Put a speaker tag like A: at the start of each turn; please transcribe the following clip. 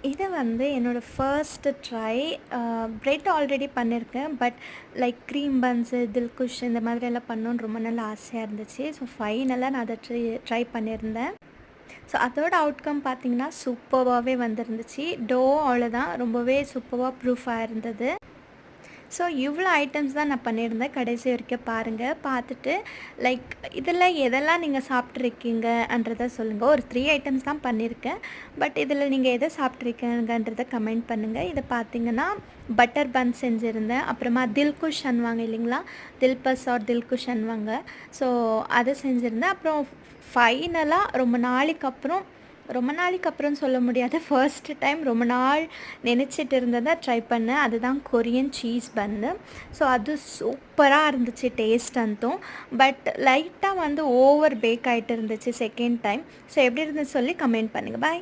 A: இது வந்து என்னோட ஃபர்ஸ்ட் ட்ரை. பிரெட் ஆல்ரெடி பண்ணியிருக்கேன். But like cream buns, Dilkhush இந்த மாதிரியெல்லாம் பண்ணணுன்னு ரொம்ப நாள் ஆசையா இருந்துச்சு. ஸோ ஃபைனலா நான் அத ட்ரை பண்ணியிருந்தேன். ஸோ அதோட அவுட்கம் பார்த்தீங்கன்னா, சூப்பர்வாவே வந்திருந்துச்சு. அவ்வளோதான் ரொம்பவே சூப்பர்வா ப்ரூஃபா இருந்தது. ஸோ இவ்வளோ ஐட்டம்ஸ் தான் நான் பண்ணியிருந்தேன். கடைசி வரைக்கும் பாருங்கள். பார்த்துட்டு லைக் இதில் எதெல்லாம் நீங்கள் சாப்பிட்ருக்கீங்கன்றத சொல்லுங்கள். ஒரு 3 ஐட்டம்ஸ் தான் பண்ணியிருக்கேன். பட் இதில் நீங்கள் எதை சாப்பிட்ருக்கீங்கன்றத கமெண்ட் பண்ணுங்கள். இதை பார்த்தீங்கன்னா பட்டர் பன் செஞ்சுருந்தேன். அப்புறமா தில்குஷ் அன்வாங்க இல்லைங்களா, தில்பஸ் ஆர் தில்குஷ் அன்வாங்க. ஸோ அதை செஞ்சுருந்தேன். அப்புறம் ஃபைனலாக ரொம்ப நாளைக்கு அப்புறம் சொல்ல முடியாது, ஃபர்ஸ்ட் டைம் ரொம்ப நாள் நினச்சிட்டு இருந்ததை ட்ரை பண்ணேன். அதுதான் கொரியன் சீஸ் பன்னு. ஸோ அது சூப்பராக இருந்துச்சு டேஸ்ட் அந்தும். பட் லைட்டாக வந்து ஓவர் பேக் ஆகிட்டு இருந்துச்சு செகண்ட் டைம். ஸோ எப்படி இருந்துச்சு சொல்லி கமெண்ட் பண்ணுங்கள். பாய்.